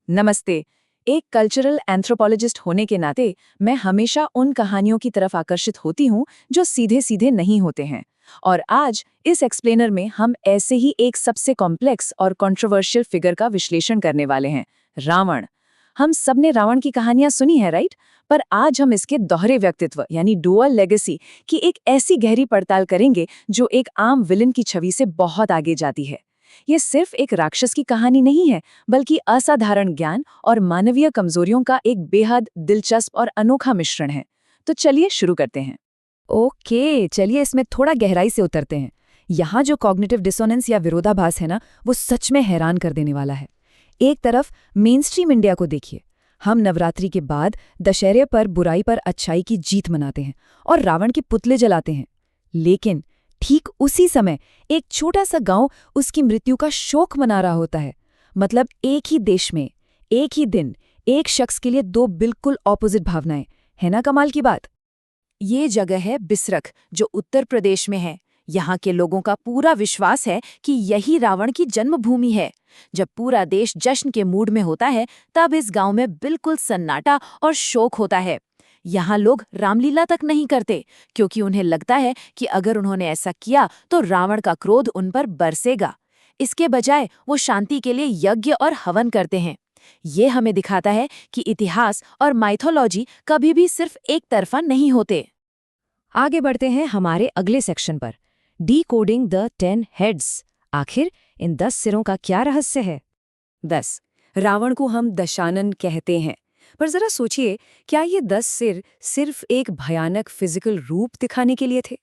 नमस्ते। एक cultural anthropologist होने के नाते मैं हमेशा उन कहानियों की तरफ आकर्षित होती हूँ जो सीधे सीधे नहीं होते हैं। और आज इस एक्सप्लेनर में हम ऐसे ही एक सबसे कॉम्प्लेक्स और कंट्रोवर्शियल फिगर का विश्लेषण करने वाले हैं, रावण। हम सबने रावण की कहानियां सुनी है, राइट? पर आज हम इसके दोहरे व्यक्तित्व यानी डुअल लेगेसी की एक ऐसी गहरी पड़ताल करेंगे जो एक आम विलन की छवि से बहुत आगे जाती है। ये सिर्फ एक राक्षस की कहानी नहीं है, बल्कि असाधारण ज्ञान और मानवीय कमजोरियों का एक बेहद दिलचस्प और अनोखा मिश्रण है। तो चलिए शुरू करते हैं। ओके, चलिए इसमें थोड़ा गहराई से उतरते हैं। यहाँ जो कॉग्निटिव डिसोनेंस या विरोधाभास है ना, वो सच में हैरान कर देने वाला है। एक तरफ मेन स्ट्रीम इंडिया को देखिए। हम नवरात्रि के बाद दशहरे पर बुराई पर अच्छाई की जीत मनाते हैं और रावण के पुतले जलाते हैं। लेकिन ठीक उसी समय एक छोटा सा गांव उसकी मृत्यु का शोक मना रहा होता है। मतलब एक ही देश में, एक ही दिन, एक शख्स के लिए दो बिल्कुल ऑपोजिट भावनाएं। है ना कमाल की बात? ये जगह है बिसरख, जो उत्तर प्रदेश में है। यहाँ के लोगों का पूरा विश्वास है कि यही रावण की जन्मभूमि है। जब पूरा देश जश्न के मूड में होता है, तब इस गांव में बिल्कुल सन्नाटा और शोक होता है। यहाँ लोग रामलीला तक नहीं करते, क्योंकि उन्हें लगता है कि अगर उन्होंने ऐसा किया तो रावण का क्रोध उन पर बरसेगा। इसके बजाय वो शांति के लिए यज्ञ और हवन करते हैं। ये हमें दिखाता है कि इतिहास और माइथोलॉजी कभी भी सिर्फ एक तरफा नहीं होते। आगे बढ़ते हैं हमारे अगले सेक्शन पर, डीकोडिंग द 10 हेड्स। आखिर इन 10 सिरों का क्या रहस्य है? 10। रावण को हम दशानन कहते हैं, पर जरा सोचिए, क्या ये 10 सिर सिर्फ एक भयानक फिजिकल रूप दिखाने के लिए थे,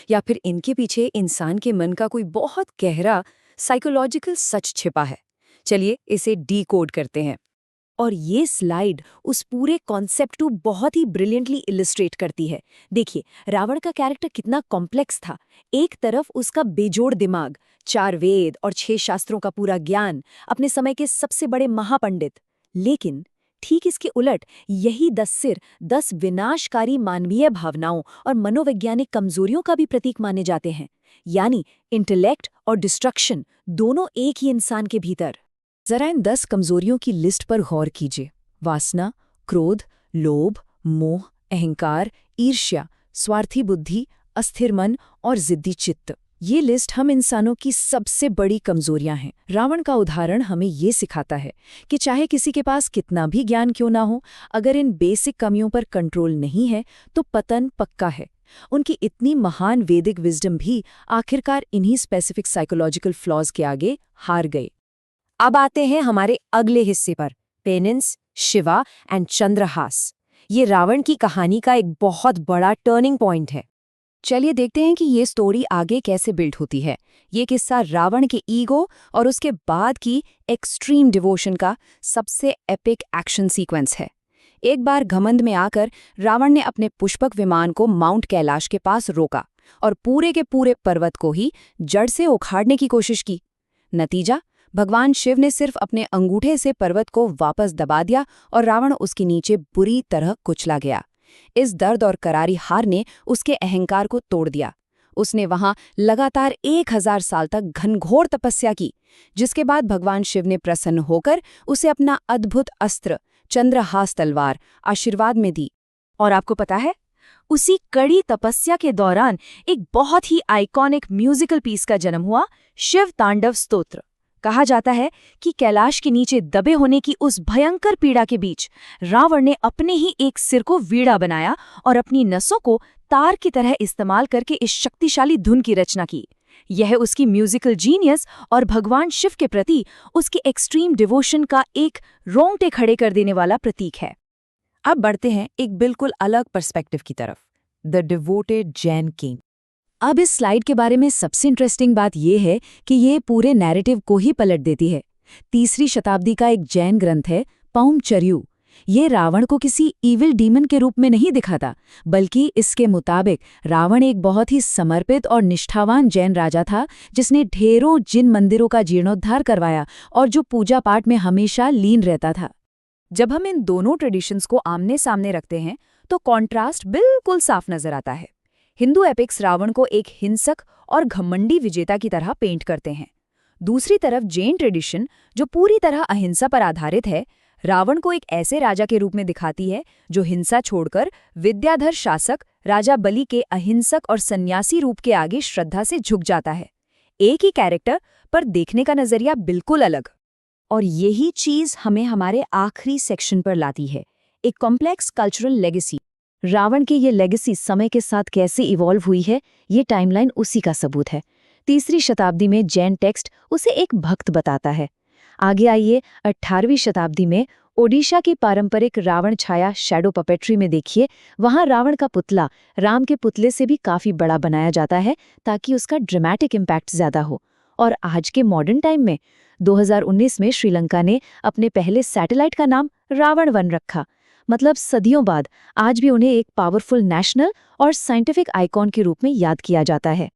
या फिर इनके पीछे इंसान के मन का कोई बहुत गहरा साइकोलॉजिकल सच छिपा है? चलिए इसे डीकोड करते हैं। और ये स्लाइड उस पूरे कॉन्सेप्ट को बहुत ही ब्रिलियंटली इलिस्ट्रेट करती है। देखिए, रावण का कैरेक्टर कितना कॉम्प्लेक्स था। एक तरफ उसका बेजोड़ दिमाग, 4 वेद और 6 शास्त्रों का पूरा ज्ञान, अपने समय के सबसे बड़े महापंडित। लेकिन ठीक इसके उलट यही 10 सिर 10 विनाशकारी मानवीय भावनाओं और मनोवैज्ञानिक कमजोरियों का भी प्रतीक माने जाते हैं। यानी इंटेलेक्ट और डिस्ट्रक्शन दोनों एक ही इंसान के भीतर। जरा इन 10 कमजोरियों की लिस्ट पर गौर कीजिए। वासना, क्रोध, लोभ, मोह, अहंकार, ईर्ष्या, स्वार्थी बुद्धि, अस्थिर मन और जिद्दी चित्त। ये लिस्ट हम इंसानों की सबसे बड़ी कमजोरियां हैं। रावण का उदाहरण हमें ये सिखाता है कि चाहे किसी के पास कितना भी ज्ञान क्यों ना हो, अगर इन बेसिक कमियों पर कंट्रोल नहीं है तो पतन पक्का है। उनकी इतनी महान वैदिक विजडम भी आखिरकार इन्हीं स्पेसिफिक साइकोलॉजिकल फ्लॉज के आगे हार गए। अब आते हैं हमारे अगले हिस्से पर, पेनिंस, शिवा एंड चंद्रहास। ये रावण की कहानी का एक बहुत बड़ा टर्निंग पॉइंट है। चलिए देखते हैं कि ये स्टोरी आगे कैसे बिल्ड होती है। ये किस्सा रावण के ईगो और उसके बाद की एक्सट्रीम डिवोशन का सबसे एपिक एक्शन सीक्वेंस है। एक बार घमंड में आकर रावण ने अपने पुष्पक विमान को माउंट कैलाश के पास रोका और पूरे के पूरे पर्वत को ही जड़ से उखाड़ने की कोशिश की। नतीजा, भगवान शिव ने सिर्फ अपने अंगूठे से पर्वत को वापस दबा दिया और रावण उसके नीचे बुरी तरह कुचला गया। इस दर्द और करारी हार ने उसके अहंकार को तोड़ दिया। उसने वहां लगातार 1000 साल तक घनघोर तपस्या की, जिसके बाद भगवान शिव ने प्रसन्न होकर उसे अपना अद्भुत अस्त्र चंद्रहास तलवार आशीर्वाद में दी। और आपको पता है, उसी कड़ी तपस्या के दौरान एक बहुत ही आइकॉनिक म्यूजिकल पीस का जन्म हुआ, शिव तांडव स्तोत्र। कहा जाता है कि कैलाश के नीचे दबे होने की उस भयंकर पीड़ा के बीच रावण ने अपने ही एक सिर को वीणा बनाया और अपनी नसों को तार की तरह इस्तेमाल करके इस शक्तिशाली धुन की रचना की। यह उसकी म्यूजिकल जीनियस और भगवान शिव के प्रति उसकी एक्सट्रीम डिवोशन का एक रोंगटे खड़े कर देने वाला प्रतीक है। अब बढ़ते हैं एक बिल्कुल अलग पर्सपेक्टिव की तरफ, द डिवोटेड जैन किंग। अब इस स्लाइड के बारे में सबसे इंटरेस्टिंग बात यह है कि ये पूरे नैरेटिव को ही पलट देती है। 3री शताब्दी का एक जैन ग्रंथ है पौमचर्यु। ये रावण को किसी इविल डीमन के रूप में नहीं दिखाता, बल्कि इसके मुताबिक रावण एक बहुत ही समर्पित और निष्ठावान जैन राजा था, जिसने ढेरों जिन मंदिरों का जीर्णोद्धार करवाया और जो पूजा पाठ में हमेशा लीन रहता था। जब हम इन दोनों ट्रेडिशंस को आमने सामने रखते हैं तो कॉन्ट्रास्ट बिल्कुल साफ नजर आता है। हिंदू एपिक्स रावण को एक हिंसक और घमंडी विजेता की तरह पेंट करते हैं। दूसरी तरफ जैन ट्रेडिशन, जो पूरी तरह अहिंसा पर आधारित है, रावण को एक ऐसे राजा के रूप में दिखाती है जो हिंसा छोड़कर विद्याधर शासक राजा बलि के अहिंसक और सन्यासी रूप के आगे श्रद्धा से झुक जाता है। एक ही कैरेक्टर पर देखने का नजरिया बिल्कुल अलग। और यही चीज हमें हमारे आखिरी सेक्शन पर लाती है, एक कॉम्प्लेक्स कल्चरल लेगेसी। रावण की ये लेगेसी समय के साथ कैसे इवॉल्व हुई है, ये टाइमलाइन उसी का सबूत है। 3वीं शताब्दी में जैन टेक्स्ट उसे एक भक्त बताता है। आगे आइए 18वीं शताब्दी में ओडिशा की पारंपरिक रावण छाया शैडो पपेट्री में देखिए, वहां रावण का पुतला राम के पुतले से भी काफी बड़ा बनाया जाता है ताकि उसका ड्रामेटिक इम्पैक्ट ज्यादा हो। और आज के मॉडर्न टाइम में 2019 में श्रीलंका ने अपने पहले सैटेलाइट का नाम रावण-1 रखा। मतलब सदियों बाद आज भी उन्हें एक पावरफुल नेशनल और साइंटिफिक आइकॉन के रूप में याद किया जाता है।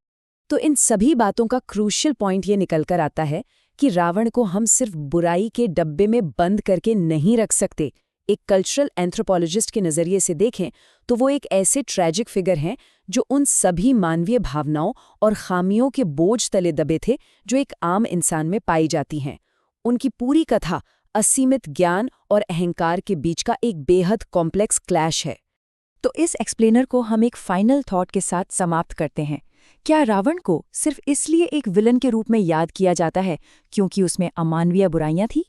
तो इन सभी बातों का क्रूशियल पॉइंट ये निकल कर आता है कि रावण को हम सिर्फ बुराई के डब्बे में बंद करके नहीं रख सकते। एक कल्चरल एंथ्रोपोलॉजिस्ट के नज़रिए से देखें तो वो एक ऐसे ट्रैजिक फिगर हैं जो उन सभी मानवीय भावनाओं और खामियों के बोझ तले दबे थे जो एक आम इंसान में पाई जाती हैं। उनकी पूरी कथा असीमित ज्ञान और अहंकार के बीच का एक बेहद कॉम्प्लेक्स क्लैश है। तो इस एक्सप्लेनर को हम एक फाइनल थॉट के साथ समाप्त करते हैं। क्या रावण को सिर्फ इसलिए एक विलन के रूप में याद किया जाता है क्योंकि उसमें अमानवीय बुराइयां थी,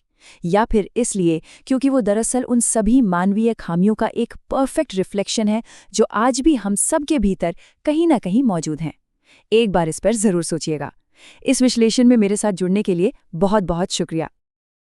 या फिर इसलिए क्योंकि वो दरअसल उन सभी मानवीय खामियों का एक परफेक्ट रिफ्लेक्शन है जो आज भी हम सब के भीतर कहीं ना कहीं मौजूद हैं? एक बार इस पर जरूर सोचिएगा। इस विश्लेषण में मेरे साथ जुड़ने के लिए बहुत बहुत शुक्रिया।